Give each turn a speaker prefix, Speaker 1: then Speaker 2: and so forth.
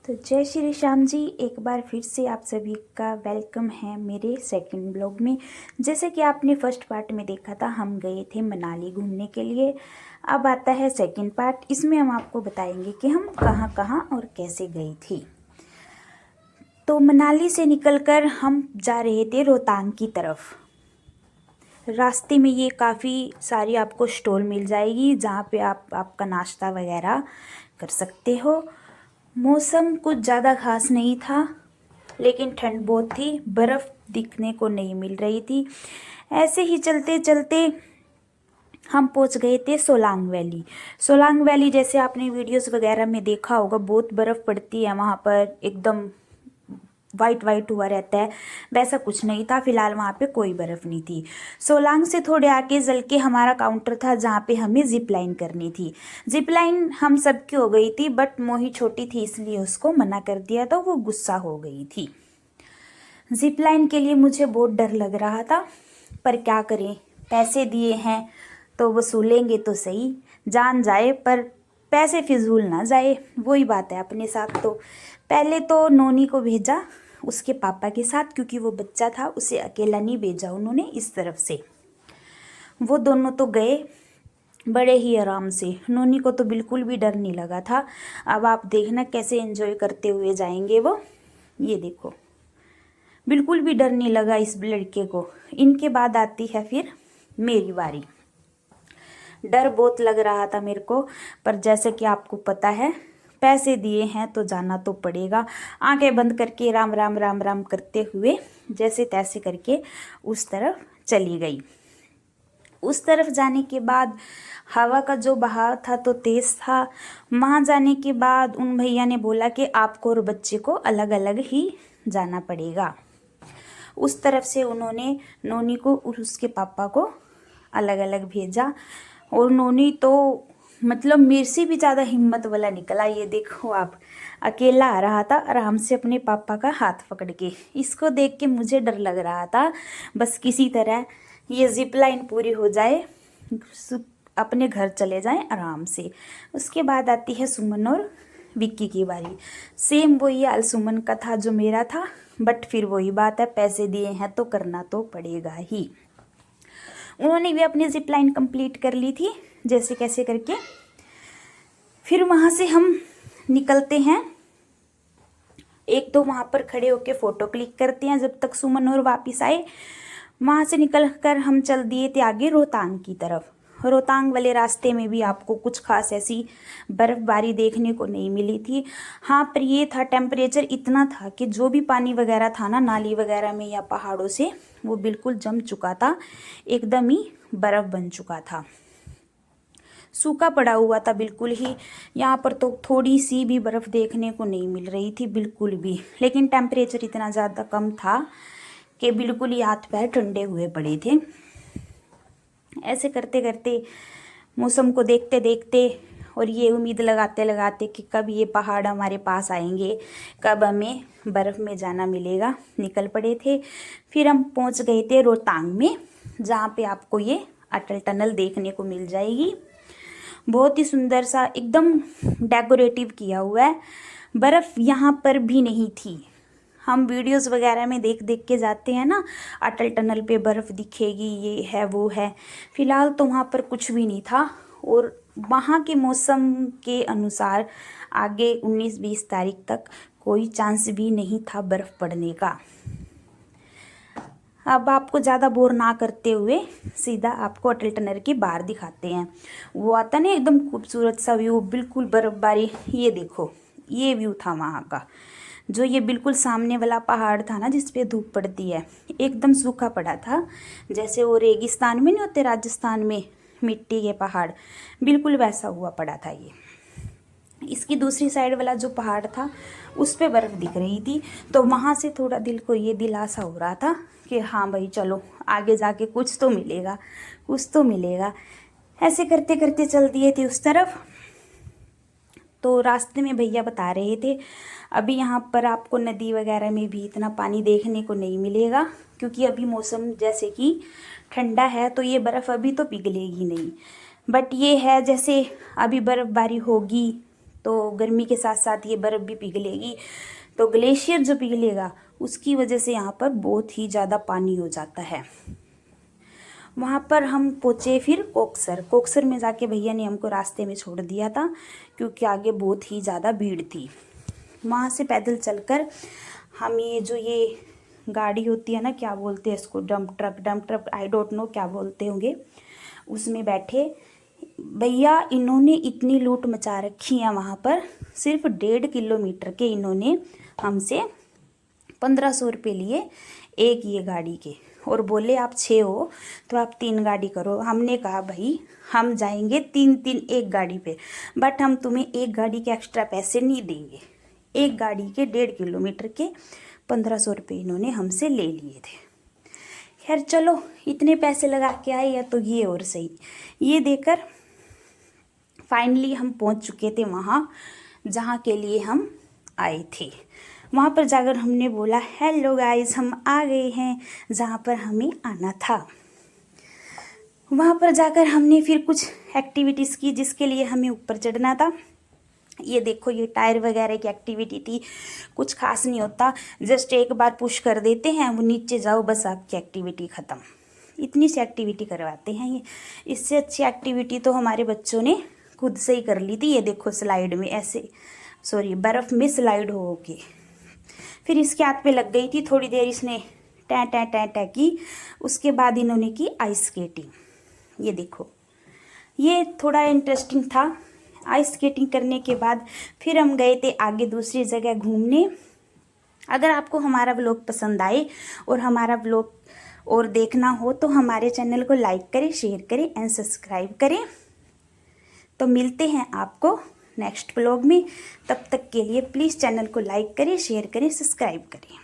Speaker 1: तो जय श्री श्याम जी, एक बार फिर से आप सभी का वेलकम है मेरे सेकंड ब्लॉग में। जैसे कि आपने फर्स्ट पार्ट में देखा था, हम गए थे मनाली घूमने के लिए। अब आता है सेकंड पार्ट। इसमें हम आपको बताएंगे कि हम कहाँ कहाँ और कैसे गए थे। तो मनाली से निकलकर हम जा रहे थे रोहतांग की तरफ। रास्ते में ये काफ़ी सारी आपको स्टॉल मिल जाएगी जहाँ पे आप आपका नाश्ता वगैरह कर सकते हो। मौसम कुछ ज़्यादा खास नहीं था, लेकिन ठंड बहुत थी, बर्फ़ दिखने को नहीं मिल रही थी। ऐसे ही चलते चलते हम पहुंच गए थे सोलांग वैली। सोलांग वैली जैसे आपने वीडियोस वगैरह में देखा होगा, बहुत बर्फ़ पड़ती है वहाँ पर, एकदम वाइट वाइट हुआ रहता है। वैसा कुछ नहीं था, फिलहाल वहाँ पे कोई बर्फ़ नहीं थी। सोलांग से थोड़े आगे चल के हमारा काउंटर था जहाँ पे हमें जिप लाइन करनी थी। जिप लाइन हम सब की हो गई थी, बट मोही छोटी थी इसलिए उसको मना कर दिया था, वो गुस्सा हो गई थी। जिप लाइन के लिए मुझे बहुत डर लग रहा था, पर क्या करें, पैसे दिए हैं तो वसूलेंगे तो सही, जान जाए पर पैसे फिजूल ना जाए, वही बात है अपने साथ। तो पहले तो नोनी को भेजा उसके पापा के साथ, क्योंकि वो बच्चा था, उसे अकेला नहीं भेजा उन्होंने इस तरफ से। वो दोनों तो गए बड़े ही आराम से, नोनी को तो बिल्कुल भी डर नहीं लगा था। अब आप देखना कैसे एंजॉय करते हुए जाएंगे वो, ये देखो, बिल्कुल भी डर नहीं लगा इस लड़के को। इनके बाद आती है फिर मेरी बारी। डर बहुत लग रहा था मेरे को, पर जैसे कि आपको पता है, पैसे दिए हैं तो जाना तो पड़ेगा। आंखें बंद करके राम राम राम राम करते हुए जैसे तैसे करके उस तरफ चली गई। उस तरफ जाने के बाद हवा का जो बहाव था तो तेज था। वहाँ जाने के बाद उन भैया ने बोला कि आपको और बच्चे को अलग अलग ही जाना पड़ेगा। उस तरफ से उन्होंने नोनी को और उसके पापा को अलग अलग भेजा। और नोनी तो मतलब मेरे से भी ज़्यादा हिम्मत वाला निकला। ये देखो आप, अकेला आ रहा था आराम से अपने पापा का हाथ पकड़ के। इसको देख के मुझे डर लग रहा था, बस किसी तरह ये जिप लाइन पूरी हो जाए, अपने घर चले जाएं आराम से। उसके बाद आती है सुमन और विक्की की बारी। सेम वही हाल सुमन का था जो मेरा था, बट फिर वही बात है, पैसे दिए हैं तो करना तो पड़ेगा ही। उन्होंने भी अपनी जिप लाइन कंप्लीट कर ली थी जैसे कैसे करके। फिर वहाँ से हम निकलते हैं, एक तो वहाँ पर खड़े होके फ़ोटो क्लिक करते हैं जब तक सुमन और वापस आए। वहाँ से निकल कर हम चल दिए थे आगे रोहतांग की तरफ। रोहतांग वाले रास्ते में भी आपको कुछ खास ऐसी बर्फ़बारी देखने को नहीं मिली थी। हाँ, पर ये था, टेम्परेचर इतना था कि जो भी पानी वगैरह था ना नाली वगैरह में या पहाड़ों से, वो बिल्कुल जम चुका था, एकदम ही बर्फ़ बन चुका था, सूखा पड़ा हुआ था बिल्कुल ही। यहाँ पर तो थोड़ी सी भी बर्फ़ देखने को नहीं मिल रही थी बिल्कुल भी। लेकिन टेम्परेचर इतना ज़्यादा कम था कि बिल्कुल ही हाथ पैर ठंडे हुए पड़े थे। ऐसे करते करते, मौसम को देखते देखते और ये उम्मीद लगाते लगाते कि कब ये पहाड़ हमारे पास आएंगे, कब हमें बर्फ़ में जाना मिलेगा, निकल पड़े थे। फिर हम पहुंच गए थे रोहतांग में, जहाँ पे आपको ये अटल टनल देखने को मिल जाएगी। बहुत ही सुंदर सा एकदम डेकोरेटिव किया हुआ है। बर्फ़ यहाँ पर भी नहीं थी। हम वीडियोस वगैरह में देख देख के जाते हैं ना, अटल टनल पे बर्फ़ दिखेगी, ये है वो है। फ़िलहाल तो वहाँ पर कुछ भी नहीं था। और वहाँ के मौसम के अनुसार आगे 19-20 तारीख तक कोई चांस भी नहीं था बर्फ़ पड़ने का। अब आपको ज़्यादा बोर ना करते हुए सीधा आपको अटल टनल के बाहर दिखाते हैं। वो आता ना एकदम खूबसूरत सा व्यू, बिल्कुल बर्फ़बारी। ये देखो, ये व्यू था वहाँ का। जो ये बिल्कुल सामने वाला पहाड़ था ना जिस पे धूप पड़ती है, एकदम सूखा पड़ा था, जैसे वो रेगिस्तान में नहीं होते राजस्थान में मिट्टी के पहाड़, बिल्कुल वैसा हुआ पड़ा था ये। इसकी दूसरी साइड वाला जो पहाड़ था उस पे बर्फ़ दिख रही थी, तो वहाँ से थोड़ा दिल को ये दिलासा हो रहा था कि हाँ भाई चलो आगे जाके कुछ तो मिलेगा, कुछ तो मिलेगा। ऐसे करते करते चल दिए थे उस तरफ। तो रास्ते में भैया बता रहे थे अभी यहाँ पर आपको नदी वगैरह में भी इतना पानी देखने को नहीं मिलेगा, क्योंकि अभी मौसम जैसे कि ठंडा है, तो ये बर्फ़ अभी तो पिघलेगी नहीं। बट ये है जैसे अभी बर्फ़बारी होगी तो गर्मी के साथ साथ ये बर्फ़ भी पिघलेगी, तो ग्लेशियर जो पिघलेगा उसकी वजह से यहाँ पर बहुत ही ज़्यादा पानी हो जाता है। वहाँ पर हम पहुँचे फिर कोकसर में जाके भैया ने हमको रास्ते में छोड़ दिया था, क्योंकि आगे बहुत ही ज़्यादा भीड़ थी। वहाँ से पैदल चलकर हम ये गाड़ी होती है ना, क्या बोलते हैं इसको, dump truck I don't know क्या बोलते होंगे, उसमें बैठे। भैया इन्होंने इतनी लूट मचा रखी है वहाँ पर, सिर्फ 1.5 किलोमीटर के इन्होंने हमसे 1500 रुपये लिए एक ये गाड़ी के, और बोले आप 6 हो तो आप 3 गाड़ी करो। हमने कहा भाई हम जाएंगे 3 एक गाड़ी पे, बट हम तुम्हें एक गाड़ी के एक्स्ट्रा पैसे नहीं देंगे। एक गाड़ी के 1.5 किलोमीटर के 1500 रुपये इन्होंने हमसे ले लिए थे। खैर चलो, इतने पैसे लगा के आए या तो ये और सही। ये देकर फाइनली हम पहुंच चुके थे वहाँ जहाँ के लिए हम आए थे। वहाँ पर जाकर हमने बोला हेलो गाइस, हम आ गए हैं जहाँ पर हमें आना था। वहाँ पर जाकर हमने फिर कुछ एक्टिविटीज़ की जिसके लिए हमें ऊपर चढ़ना था। ये देखो, ये टायर वगैरह की एक्टिविटी थी, कुछ खास नहीं होता, जस्ट एक बार पुश कर देते हैं, वो नीचे जाओ, बस आपकी एक्टिविटी ख़त्म। इतनी सी एक्टिविटी करवाते हैं ये। इससे अच्छी एक्टिविटी तो हमारे बच्चों ने खुद से ही कर ली थी। ये देखो स्लाइड में ऐसे, सॉरी बर्फ़ में स्लाइड हो के, फिर इसके हाथ पे लग गई थी, थोड़ी देर इसने टै टै टै टै की, उसके बाद इन्होंने की आइस स्केटिंग। ये देखो, ये थोड़ा इंटरेस्टिंग था। आइस स्केटिंग करने के बाद फिर हम गए थे आगे दूसरी जगह घूमने। अगर आपको हमारा व्लॉग पसंद आए और हमारा व्लॉग और देखना हो तो हमारे चैनल को लाइक करें, शेयर करें एंड सब्सक्राइब करें। तो मिलते हैं आपको नेक्स्ट व्लॉग में, तब तक के लिए प्लीज़ चैनल को लाइक करें, शेयर करें, सब्सक्राइब करें।